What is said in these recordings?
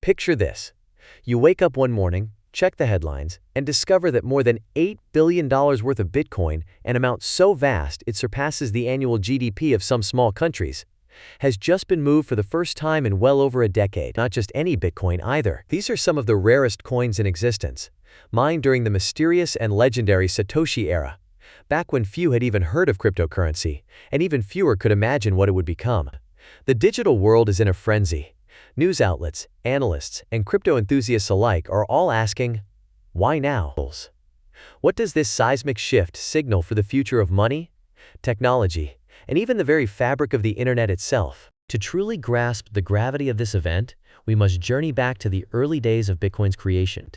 Picture this. You wake up one morning, check the headlines, and discover that more than $8 billion worth of Bitcoin, an amount so vast it surpasses the annual GDP of some small countries, has just been moved for the first time in well over a decade. Not just any Bitcoin either. These are some of the rarest coins in existence, mined during the mysterious and legendary Satoshi era, back when few had even heard of cryptocurrency, and even fewer could imagine what it would become. The digital world is in a frenzy. News outlets, analysts, and crypto enthusiasts alike are all asking, why now? What does this seismic shift signal for the future of money, technology, and even the very fabric of the internet itself? To truly grasp the gravity of this event, we must journey back to the early days of Bitcoin's creation.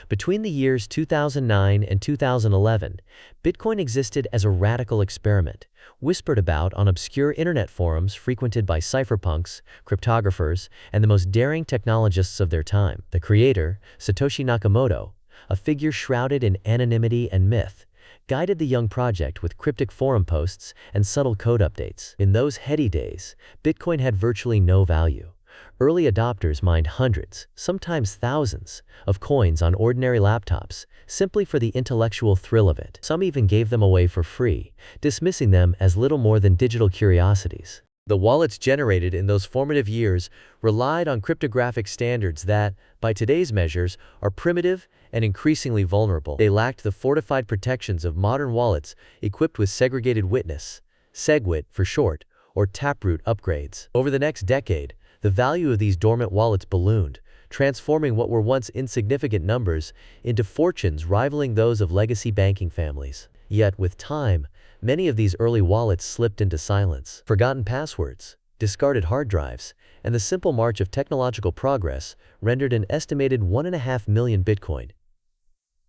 Between the years 2009 and 2011, Bitcoin existed as a radical experiment, whispered about on obscure internet forums frequented by cypherpunks, cryptographers, and the most daring technologists of their time. The creator, Satoshi Nakamoto, a figure shrouded in anonymity and myth, guided the young project with cryptic forum posts and subtle code updates. In those heady days, Bitcoin had virtually no value. Early adopters mined hundreds, sometimes thousands, of coins on ordinary laptops, simply for the intellectual thrill of it. Some even gave them away for free, dismissing them as little more than digital curiosities. The wallets generated in those formative years relied on cryptographic standards that, by today's measures, are primitive and increasingly vulnerable. They lacked the fortified protections of modern wallets equipped with segregated witness, SegWit for short, or taproot upgrades. Over the next decade, the value of these dormant wallets ballooned, transforming what were once insignificant numbers into fortunes rivaling those of legacy banking families. Yet, with time, many of these early wallets slipped into silence. Forgotten passwords, discarded hard drives, and the simple march of technological progress rendered an estimated 1.5 million Bitcoin.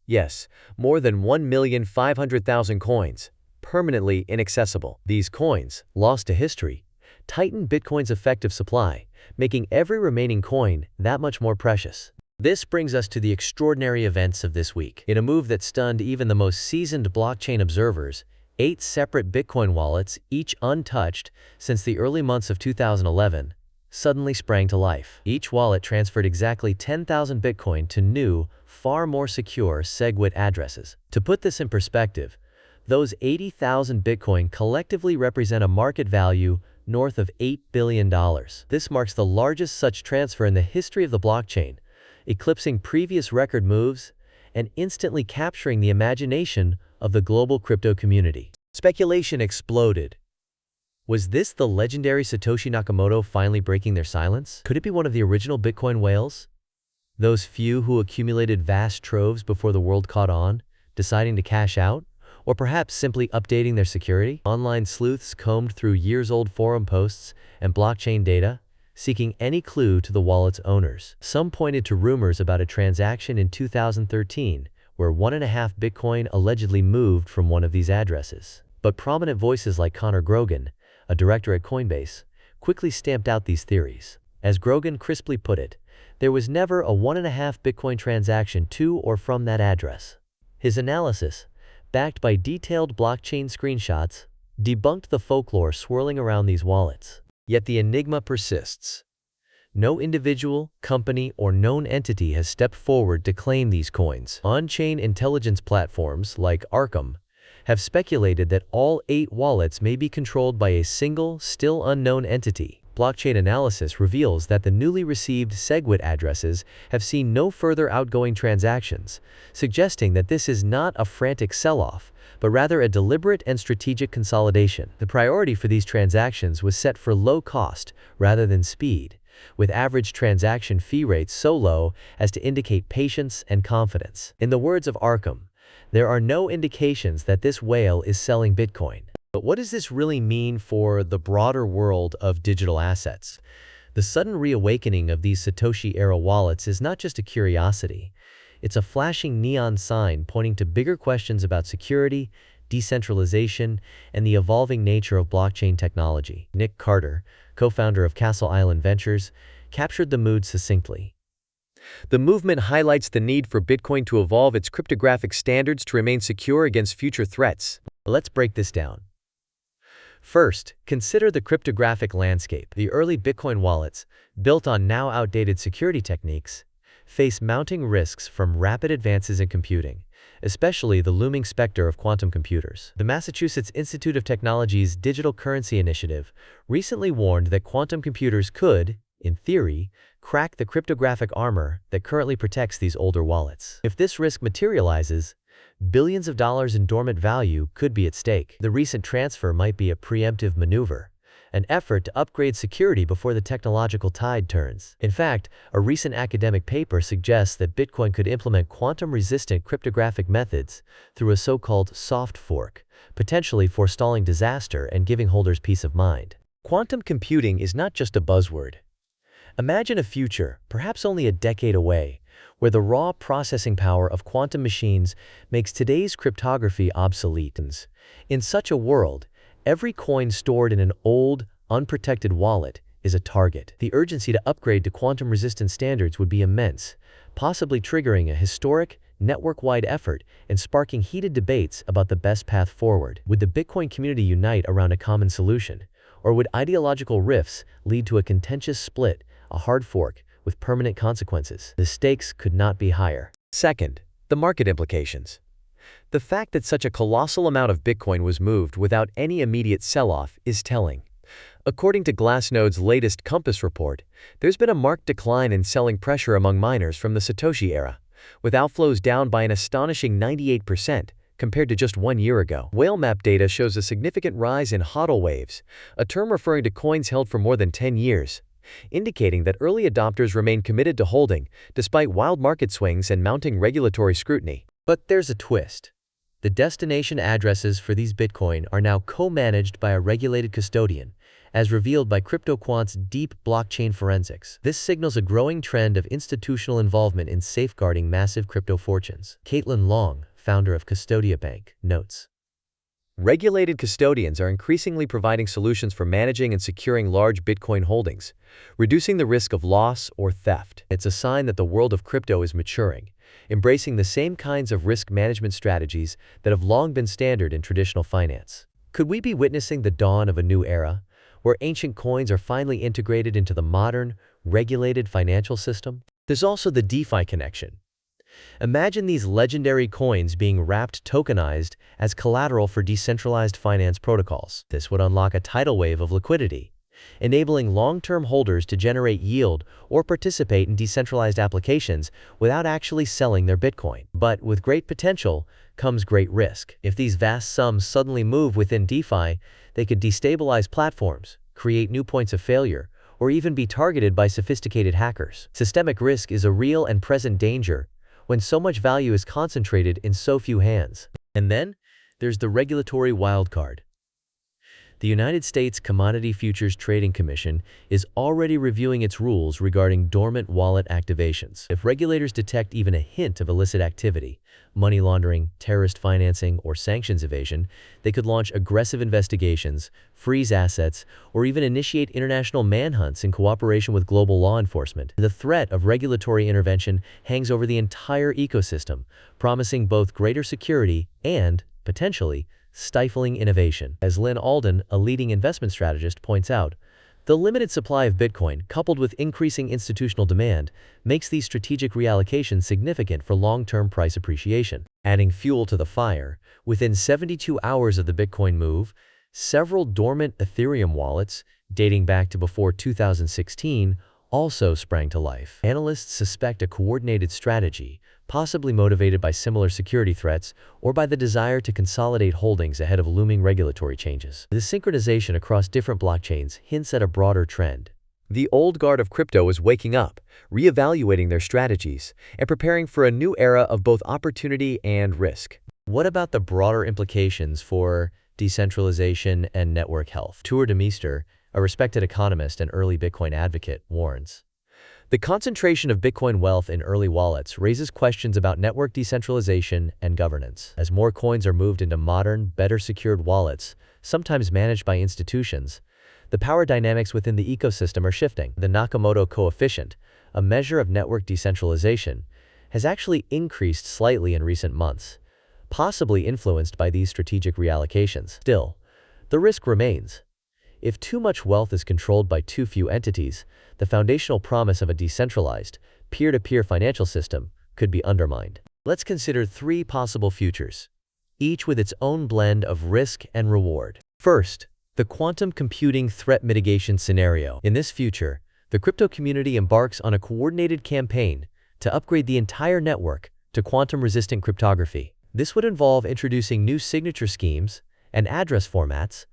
Yes, more than 1,500,000 coins, permanently inaccessible. These coins, lost to history, tightened Bitcoin's effective supply, making every remaining coin that much more precious. This brings us to the extraordinary events of this week. In a move that stunned even the most seasoned blockchain observers, 8 separate Bitcoin wallets, each untouched since the early months of 2011, suddenly sprang to life. Each wallet transferred exactly 10,000 Bitcoin to new, far more secure SegWit addresses. To put this in perspective, those 80,000 Bitcoin collectively represent a market value north of $8 billion. This marks the largest such transfer in the history of the blockchain, eclipsing previous record moves and instantly capturing the imagination of the global crypto community. Speculation exploded. Was this the legendary Satoshi Nakamoto finally breaking their silence? Could it be one of the original Bitcoin whales? Those few who accumulated vast troves before the world caught on, deciding to cash out? Or perhaps simply updating their security? Online sleuths combed through years-old forum posts and blockchain data, seeking any clue to the wallet's owners. Some pointed to rumors about a transaction in 2013 where 1.5 Bitcoin allegedly moved from one of these addresses. But prominent voices like Connor Grogan, a director at Coinbase, quickly stamped out these theories. As Grogan crisply put it, there was never a 1.5 Bitcoin transaction to or from that address. His analysis, backed by detailed blockchain screenshots, debunked the folklore swirling around these wallets. Yet the enigma persists. No individual, company, or known entity has stepped forward to claim these coins. On-chain intelligence platforms like Arkham have speculated that all 8 wallets may be controlled by a single, still unknown entity. Blockchain analysis reveals that the newly received SegWit addresses have seen no further outgoing transactions, suggesting that this is not a frantic sell-off, but rather a deliberate and strategic consolidation. The priority for these transactions was set for low cost rather than speed, with average transaction fee rates so low as to indicate patience and confidence. In the words of Arkham, there are no indications that this whale is selling Bitcoin. But what does this really mean for the broader world of digital assets? The sudden reawakening of these Satoshi-era wallets is not just a curiosity. It's a flashing neon sign pointing to bigger questions about security, decentralization, and the evolving nature of blockchain technology. Nick Carter, co-founder of Castle Island Ventures, captured the mood succinctly. The movement highlights the need for Bitcoin to evolve its cryptographic standards to remain secure against future threats. Let's break this down. First, consider the cryptographic landscape. The early Bitcoin wallets, built on now outdated security techniques, face mounting risks from rapid advances in computing, especially the looming specter of quantum computers. The Massachusetts Institute of Technology's Digital Currency Initiative recently warned that quantum computers could, in theory, crack the cryptographic armor that currently protects these older wallets. If this risk materializes, billions of dollars in dormant value could be at stake. The recent transfer might be a preemptive maneuver, an effort to upgrade security before the technological tide turns. In fact, a recent academic paper suggests that Bitcoin could implement quantum-resistant cryptographic methods through a so-called soft fork, potentially forestalling disaster and giving holders peace of mind. Quantum computing is not just a buzzword. Imagine a future, perhaps only a decade away, where the raw processing power of quantum machines makes today's cryptography obsolete. In such a world, every coin stored in an old, unprotected wallet is a target. The urgency to upgrade to quantum-resistant standards would be immense, possibly triggering a historic, network-wide effort and sparking heated debates about the best path forward. Would the Bitcoin community unite around a common solution? Or would ideological rifts lead to a contentious split, a hard fork, with permanent consequences? The stakes could not be higher. Second, the market implications. The fact that such a colossal amount of Bitcoin was moved without any immediate sell-off is telling. According to Glassnode's latest Compass report, there's been a marked decline in selling pressure among miners from the Satoshi era, with outflows down by an astonishing 98% compared to just 1 year ago. Whale map data shows a significant rise in hodl waves, a term referring to coins held for more than 10 years, indicating that early adopters remain committed to holding despite wild market swings and mounting regulatory scrutiny. But there's a twist. The destination addresses for these Bitcoin are now co-managed by a regulated custodian, as revealed by CryptoQuant's deep blockchain forensics. This signals a growing trend of institutional involvement in safeguarding massive crypto fortunes. Caitlin Long, founder of Custodia Bank, notes, regulated custodians are increasingly providing solutions for managing and securing large Bitcoin holdings, reducing the risk of loss or theft. It's a sign that the world of crypto is maturing, embracing the same kinds of risk management strategies that have long been standard in traditional finance. Could we be witnessing the dawn of a new era, where ancient coins are finally integrated into the modern, regulated financial system? There's also the DeFi connection. Imagine these legendary coins being wrapped tokenized as collateral for decentralized finance protocols. This would unlock a tidal wave of liquidity, enabling long-term holders to generate yield or participate in decentralized applications without actually selling their Bitcoin. But with great potential comes great risk. If these vast sums suddenly move within DeFi, they could destabilize platforms, create new points of failure, or even be targeted by sophisticated hackers. Systemic risk is a real and present danger when so much value is concentrated in so few hands. And then, there's the regulatory wildcard. The United States Commodity Futures Trading Commission is already reviewing its rules regarding dormant wallet activations. If regulators detect even a hint of illicit activity, money laundering, terrorist financing, or sanctions evasion, they could launch aggressive investigations, freeze assets, or even initiate international manhunts in cooperation with global law enforcement. The threat of regulatory intervention hangs over the entire ecosystem, promising both greater security and, potentially, stifling innovation. As Lynn Alden, a leading investment strategist, points out, the limited supply of Bitcoin, coupled with increasing institutional demand, makes these strategic reallocations significant for long-term price appreciation. Adding fuel to the fire, within 72 hours of the Bitcoin move, several dormant Ethereum wallets, dating back to before 2016, also sprang to life. Analysts suspect a coordinated strategy, possibly motivated by similar security threats or by the desire to consolidate holdings ahead of looming regulatory changes. The synchronization across different blockchains hints at a broader trend. The old guard of crypto is waking up, reevaluating their strategies, and preparing for a new era of both opportunity and risk. What about the broader implications for decentralization and network health? Tuur Demeester, a respected economist and early Bitcoin advocate, warns, the concentration of Bitcoin wealth in early wallets raises questions about network decentralization and governance. As more coins are moved into modern, better secured wallets, sometimes managed by institutions, the power dynamics within the ecosystem are shifting. The Nakamoto coefficient, a measure of network decentralization, has actually increased slightly in recent months, possibly influenced by these strategic reallocations. Still, the risk remains. If too much wealth is controlled by too few entities, the foundational promise of a decentralized, peer-to-peer financial system could be undermined. Let's consider three possible futures, each with its own blend of risk and reward. First, the quantum computing threat mitigation scenario. In this future, the crypto community embarks on a coordinated campaign to upgrade the entire network to quantum-resistant cryptography. This would involve introducing new signature schemes and address formats,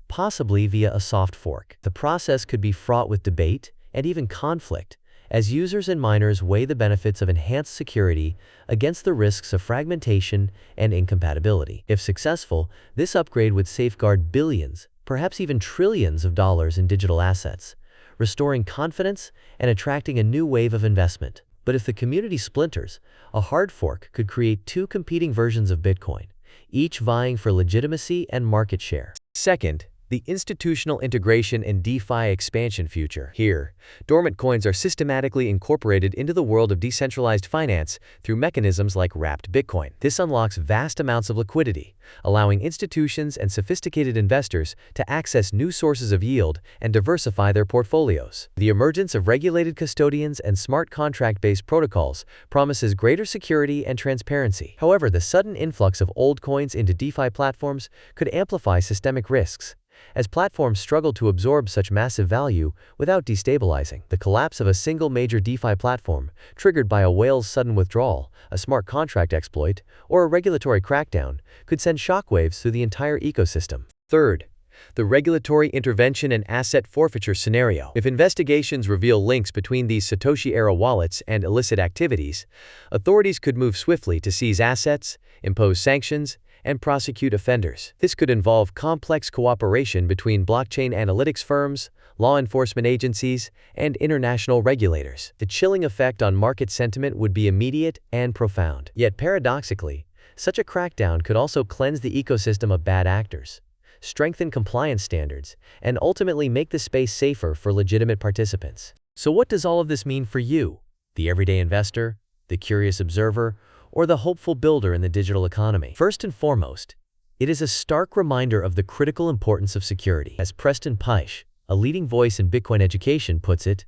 possibly via a soft fork. The process could be fraught with debate and even conflict, as users and miners weigh the benefits of enhanced security against the risks of fragmentation and incompatibility. If successful, this upgrade would safeguard billions, perhaps even trillions of dollars in digital assets, restoring confidence and attracting a new wave of investment. But if the community splinters, a hard fork could create two competing versions of Bitcoin, each vying for legitimacy and market share. Second, the institutional integration and DeFi expansion future. Here, dormant coins are systematically incorporated into the world of decentralized finance through mechanisms like wrapped Bitcoin. This unlocks vast amounts of liquidity, allowing institutions and sophisticated investors to access new sources of yield and diversify their portfolios. The emergence of regulated custodians and smart contract-based protocols promises greater security and transparency. However, the sudden influx of old coins into DeFi platforms could amplify systemic risks, as platforms struggle to absorb such massive value without destabilizing. The collapse of a single major DeFi platform, triggered by a whale's sudden withdrawal, a smart contract exploit, or a regulatory crackdown, could send shockwaves through the entire ecosystem. Third, the regulatory intervention and asset forfeiture scenario. If investigations reveal links between these Satoshi-era wallets and illicit activities, authorities could move swiftly to seize assets, impose sanctions, and prosecute offenders. This could involve complex cooperation between blockchain analytics firms, law enforcement agencies, and international regulators. The chilling effect on market sentiment would be immediate and profound. Yet paradoxically, such a crackdown could also cleanse the ecosystem of bad actors, strengthen compliance standards, and ultimately make the space safer for legitimate participants. So what does all of this mean for you, the everyday investor, the curious observer, or the hopeful builder in the digital economy? First and foremost, it is a stark reminder of the critical importance of security. As Preston Pysh, a leading voice in Bitcoin education, puts it,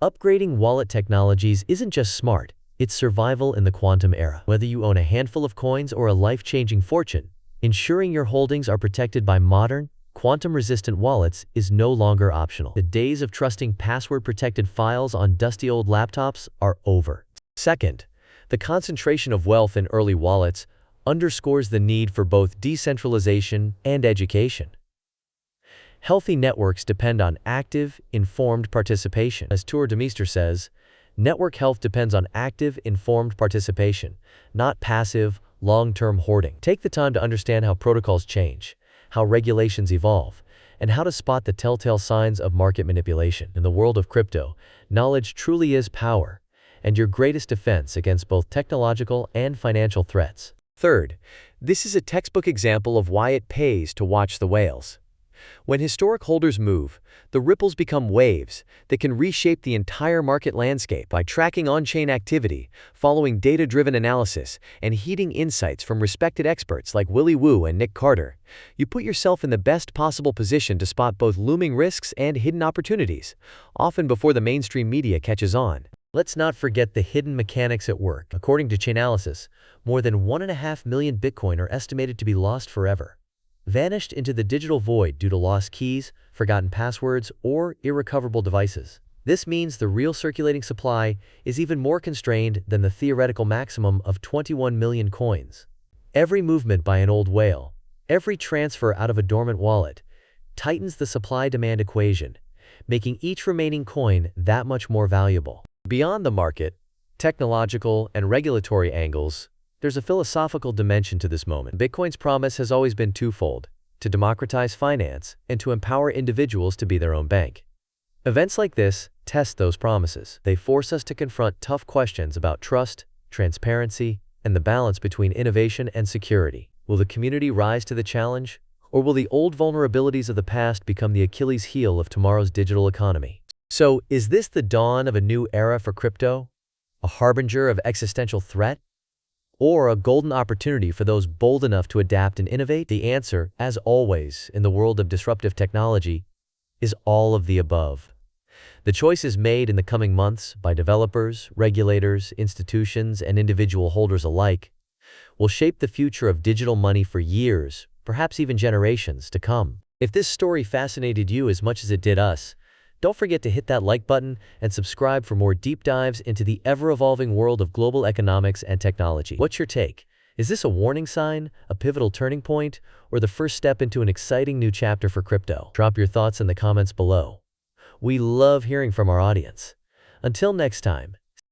upgrading wallet technologies isn't just smart, it's survival in the quantum era. Whether you own a handful of coins or a life-changing fortune, ensuring your holdings are protected by modern, quantum-resistant wallets is no longer optional. The days of trusting password-protected files on dusty old laptops are over. Second, the concentration of wealth in early wallets underscores the need for both decentralization and education. Healthy networks depend on active, informed participation. As Tour de Meester says, network health depends on active, informed participation, not passive, long-term hoarding. Take the time to understand how protocols change, how regulations evolve, and how to spot the telltale signs of market manipulation. In the world of crypto, knowledge truly is power, and your greatest defense against both technological and financial threats. Third, this is a textbook example of why it pays to watch the whales. When historic holders move, the ripples become waves that can reshape the entire market landscape. By tracking on-chain activity, following data-driven analysis, and heeding insights from respected experts like Willy Woo and Nick Carter, you put yourself in the best possible position to spot both looming risks and hidden opportunities, often before the mainstream media catches on. Let's not forget the hidden mechanics at work. According to Chainalysis, more than 1.5 million Bitcoin are estimated to be lost forever, vanished into the digital void due to lost keys, forgotten passwords, or irrecoverable devices. This means the real circulating supply is even more constrained than the theoretical maximum of 21 million coins. Every movement by an old whale, every transfer out of a dormant wallet, tightens the supply-demand equation, making each remaining coin that much more valuable. Beyond the market, technological, and regulatory angles, there's a philosophical dimension to this moment. Bitcoin's promise has always been twofold: to democratize finance and to empower individuals to be their own bank. Events like this test those promises. They force us to confront tough questions about trust, transparency, and the balance between innovation and security. Will the community rise to the challenge, or will the old vulnerabilities of the past become the Achilles heel of tomorrow's digital economy? So, is this the dawn of a new era for crypto? A harbinger of existential threat? or a golden opportunity for those bold enough to adapt and innovate? The answer, as always, in the world of disruptive technology, is all of the above. The choices made in the coming months by developers, regulators, institutions, and individual holders alike will shape the future of digital money for years, perhaps even generations, to come. If this story fascinated you as much as it did us, don't forget to hit that like button and subscribe for more deep dives into the ever-evolving world of global economics and technology. What's your take? Is this a warning sign, a pivotal turning point, or the first step into an exciting new chapter for crypto? Drop your thoughts in the comments below. We love hearing from our audience. Until next time,